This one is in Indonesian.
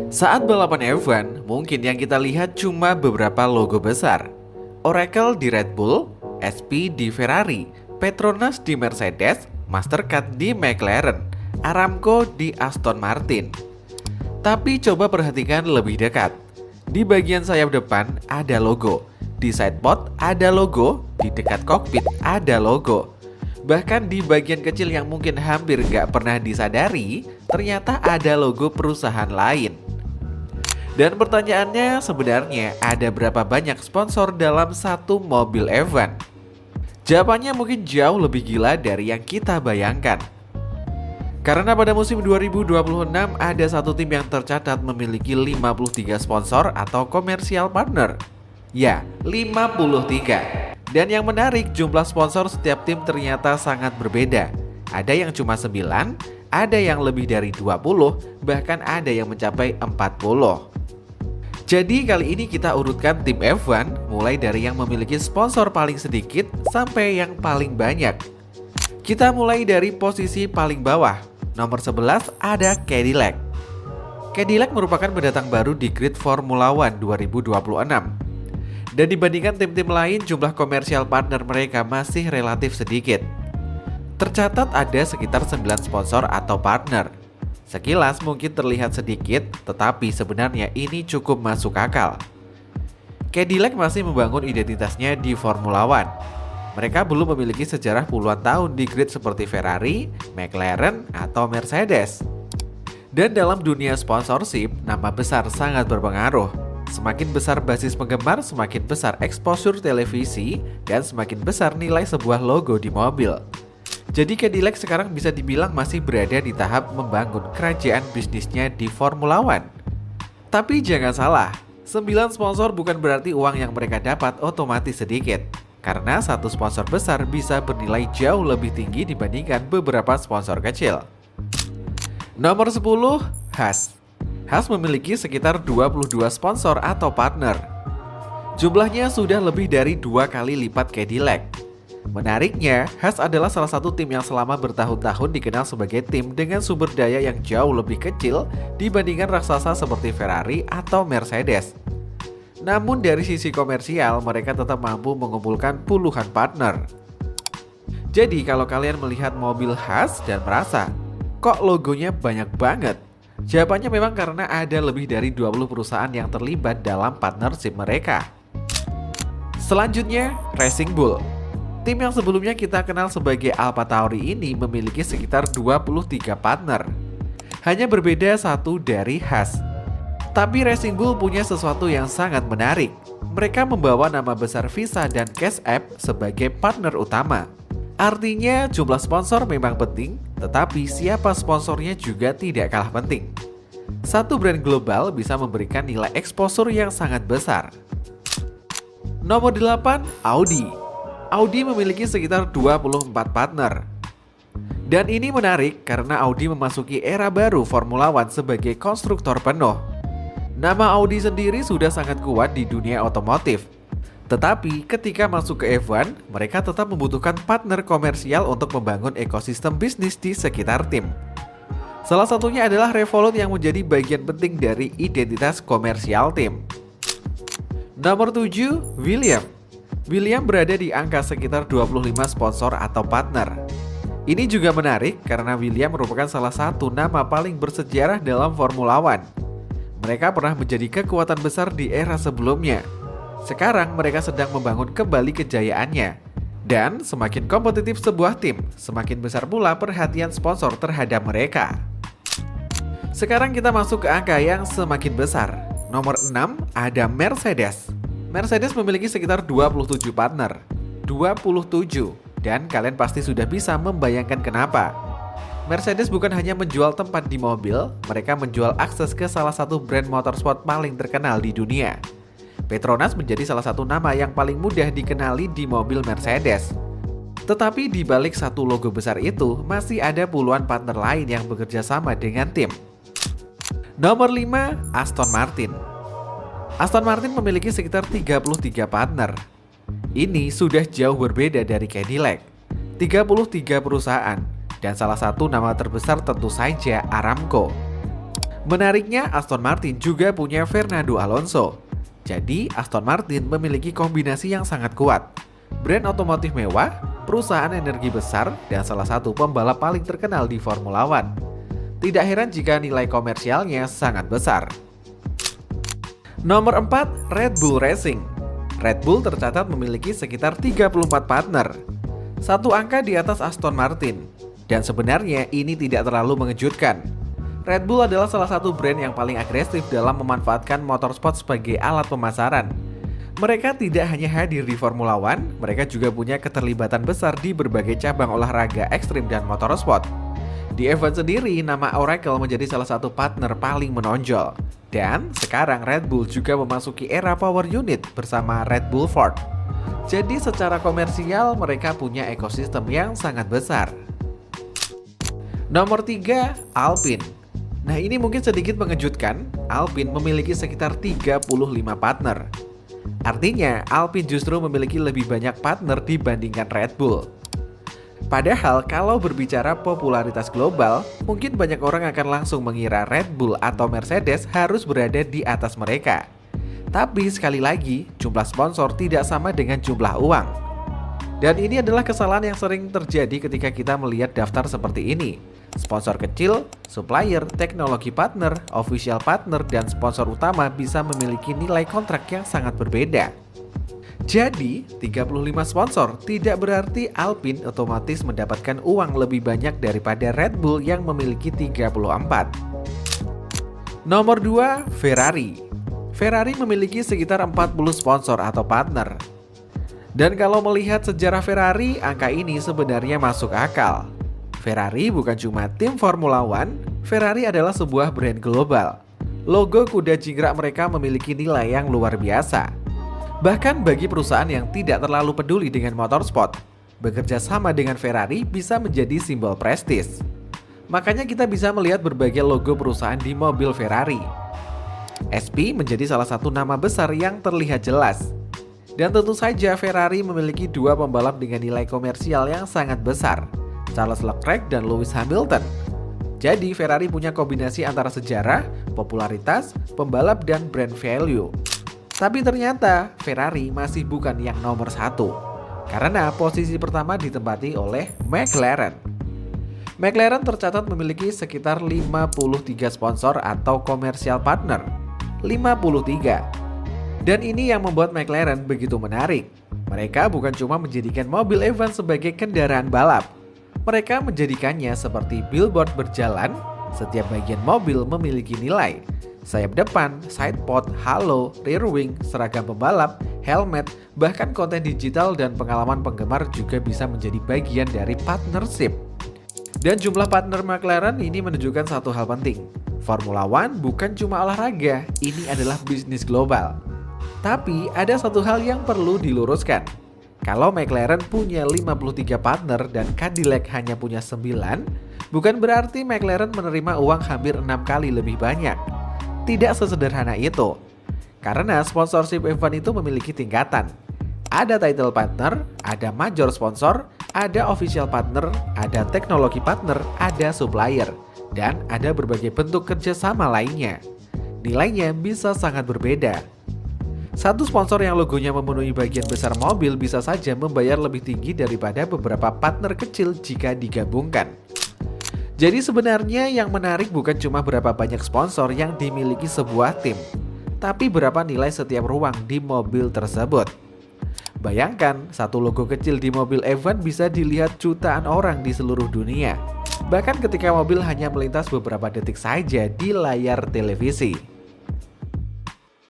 Saat balapan F1, mungkin yang kita lihat cuma beberapa logo besar. Oracle di Red Bull, SP di Ferrari, Petronas di Mercedes, Mastercard di McLaren, Aramco di Aston Martin. Tapi coba perhatikan lebih dekat. Di bagian sayap depan ada logo, di sidepod ada logo, di dekat kokpit ada logo. Bahkan di bagian kecil yang mungkin hampir gak pernah disadari, ternyata ada logo perusahaan lain. Dan pertanyaannya sebenarnya ada berapa banyak sponsor dalam satu mobil F1? Jawabannya mungkin jauh lebih gila dari yang kita bayangkan. Karena pada musim 2026 ada satu tim yang tercatat memiliki 53 sponsor atau komersial partner. Ya, 53. Dan yang menarik, jumlah sponsor setiap tim ternyata sangat berbeda. Ada yang cuma 9, ada yang lebih dari 20, bahkan ada yang mencapai 40. Jadi kali ini kita urutkan tim F1 mulai dari yang memiliki sponsor paling sedikit sampai yang paling banyak. Kita mulai dari posisi paling bawah. Nomor 11 ada Cadillac. Cadillac merupakan pendatang baru di grid Formula One 2026. Dan dibandingkan tim-tim lain, jumlah komersial partner mereka masih relatif sedikit. Tercatat ada sekitar 9 sponsor atau partner. Sekilas mungkin terlihat sedikit, tetapi sebenarnya ini cukup masuk akal. Cadillac masih membangun identitasnya di Formula One. Mereka belum memiliki sejarah puluhan tahun di grid seperti Ferrari, McLaren, atau Mercedes. Dan dalam dunia sponsorship, nama besar sangat berpengaruh. Semakin besar basis penggemar, semakin besar exposure televisi, dan semakin besar nilai sebuah logo di mobil. Jadi Cadillac sekarang bisa dibilang masih berada di tahap membangun kerajaan bisnisnya di Formula One. Tapi jangan salah, 9 sponsor bukan berarti uang yang mereka dapat otomatis sedikit. Karena satu sponsor besar bisa bernilai jauh lebih tinggi dibandingkan beberapa sponsor kecil. Nomor 10, Haas. Haas memiliki sekitar 22 sponsor atau partner. Jumlahnya sudah lebih dari 2 kali lipat Cadillac. Menariknya, Haas adalah salah satu tim yang selama bertahun-tahun dikenal sebagai tim dengan sumber daya yang jauh lebih kecil dibandingkan raksasa seperti Ferrari atau Mercedes. Namun dari sisi komersial, mereka tetap mampu mengumpulkan puluhan partner. Jadi kalau kalian melihat mobil Haas dan merasa, kok logonya banyak banget? Jawabannya memang karena ada lebih dari 20 perusahaan yang terlibat dalam partnership mereka. Selanjutnya, Racing Bull. Tim yang sebelumnya kita kenal sebagai AlphaTauri ini memiliki sekitar 23 partner. Hanya berbeda satu dari Haas. Tapi Racing Bull punya sesuatu yang sangat menarik. Mereka membawa nama besar Visa dan Cash App sebagai partner utama. Artinya jumlah sponsor memang penting, tetapi siapa sponsornya juga tidak kalah penting. Satu brand global bisa memberikan nilai exposure yang sangat besar. Nomor 8, Audi. Audi memiliki sekitar 24 partner. Dan ini menarik karena Audi memasuki era baru Formula One sebagai konstruktor penuh. Nama Audi sendiri sudah sangat kuat di dunia otomotif. Tetapi ketika masuk ke F1, mereka tetap membutuhkan partner komersial untuk membangun ekosistem bisnis di sekitar tim. Salah satunya adalah Revolut yang menjadi bagian penting dari identitas komersial tim. Nomor 7, William. William berada di angka sekitar 25 sponsor atau partner. Ini juga menarik karena William merupakan salah satu nama paling bersejarah dalam Formula One. Mereka pernah menjadi kekuatan besar di era sebelumnya. Sekarang mereka sedang membangun kembali kejayaannya. Dan semakin kompetitif sebuah tim, semakin besar pula perhatian sponsor terhadap mereka. Sekarang kita masuk ke angka yang semakin besar. Nomor 6 ada Mercedes. Mercedes memiliki sekitar 27 partner. 27. Dan kalian pasti sudah bisa membayangkan kenapa. Mercedes bukan hanya menjual tempat di mobil, mereka menjual akses ke salah satu brand motorsport paling terkenal di dunia. Petronas menjadi salah satu nama yang paling mudah dikenali di mobil Mercedes. Tetapi di balik satu logo besar itu, masih ada puluhan partner lain yang bekerja sama dengan tim. Nomor 5, Aston Martin. Aston Martin memiliki sekitar 33 partner. Ini sudah jauh berbeda dari Cadillac. 33 perusahaan, dan salah satu nama terbesar tentu saja Aramco. Menariknya, Aston Martin juga punya Fernando Alonso. Jadi, Aston Martin memiliki kombinasi yang sangat kuat. Brand otomotif mewah, perusahaan energi besar, dan salah satu pembalap paling terkenal di Formula One. Tidak heran jika nilai komersialnya sangat besar. Nomor 4, Red Bull Racing. Red Bull tercatat memiliki sekitar 34 partner. Satu angka di atas Aston Martin. Dan sebenarnya ini tidak terlalu mengejutkan. Red Bull adalah salah satu brand yang paling agresif dalam memanfaatkan motorsport sebagai alat pemasaran. Mereka tidak hanya hadir di Formula One, mereka juga punya keterlibatan besar di berbagai cabang olahraga ekstrim dan motorsport. Di F1 sendiri, nama Oracle menjadi salah satu partner paling menonjol. Dan sekarang Red Bull juga memasuki era power unit bersama Red Bull Ford. Jadi secara komersial mereka punya ekosistem yang sangat besar. Nomor 3, Alpine. Nah ini mungkin sedikit mengejutkan, Alpine memiliki sekitar 35 partner. Artinya Alpine justru memiliki lebih banyak partner dibandingkan Red Bull. Padahal kalau berbicara popularitas global, mungkin banyak orang akan langsung mengira Red Bull atau Mercedes harus berada di atas mereka. Tapi sekali lagi, jumlah sponsor tidak sama dengan jumlah uang. Dan ini adalah kesalahan yang sering terjadi ketika kita melihat daftar seperti ini. Sponsor kecil, supplier, teknologi partner, official partner, dan sponsor utama bisa memiliki nilai kontrak yang sangat berbeda. Jadi, 35 sponsor tidak berarti Alpine otomatis mendapatkan uang lebih banyak daripada Red Bull yang memiliki 34. Nomor 2, Ferrari. Ferrari memiliki sekitar 40 sponsor atau partner. Dan kalau melihat sejarah Ferrari, angka ini sebenarnya masuk akal. Ferrari bukan cuma tim Formula One, Ferrari adalah sebuah brand global. Logo kuda jingkrak mereka memiliki nilai yang luar biasa. Bahkan bagi perusahaan yang tidak terlalu peduli dengan motorsport, bekerja sama dengan Ferrari bisa menjadi simbol prestis. Makanya kita bisa melihat berbagai logo perusahaan di mobil Ferrari. SP menjadi salah satu nama besar yang terlihat jelas. Dan tentu saja Ferrari memiliki dua pembalap dengan nilai komersial yang sangat besar, Charles Leclerc dan Lewis Hamilton. Jadi Ferrari punya kombinasi antara sejarah, popularitas, pembalap, dan brand value. Tapi ternyata Ferrari masih bukan yang nomor 1, karena posisi pertama ditempati oleh McLaren. McLaren tercatat memiliki sekitar 53 sponsor atau komersial partner. 53. Dan ini yang membuat McLaren begitu menarik. Mereka bukan cuma menjadikan mobil F1 sebagai kendaraan balap. Mereka menjadikannya seperti billboard berjalan, setiap bagian mobil memiliki nilai. Sayap depan, side pod, halo, rear wing, seragam pembalap, helmet, bahkan konten digital dan pengalaman penggemar juga bisa menjadi bagian dari partnership. Dan jumlah partner McLaren ini menunjukkan satu hal penting. Formula One bukan cuma olahraga, ini adalah bisnis global. Tapi ada satu hal yang perlu diluruskan. Kalau McLaren punya 53 partner dan Cadillac hanya punya 9, bukan berarti McLaren menerima uang hampir 6 kali lebih banyak. Tidak sesederhana itu. Karena sponsorship F1 itu memiliki tingkatan. Ada title partner, ada major sponsor, ada official partner, ada teknologi partner, ada supplier, dan ada berbagai bentuk kerjasama lainnya. Nilainya bisa sangat berbeda. Satu sponsor yang logonya memenuhi bagian besar mobil bisa saja membayar lebih tinggi daripada beberapa partner kecil jika digabungkan. Jadi sebenarnya yang menarik bukan cuma berapa banyak sponsor yang dimiliki sebuah tim, tapi berapa nilai setiap ruang di mobil tersebut. Bayangkan, satu logo kecil di mobil F1 bisa dilihat jutaan orang di seluruh dunia. Bahkan ketika mobil hanya melintas beberapa detik saja di layar televisi.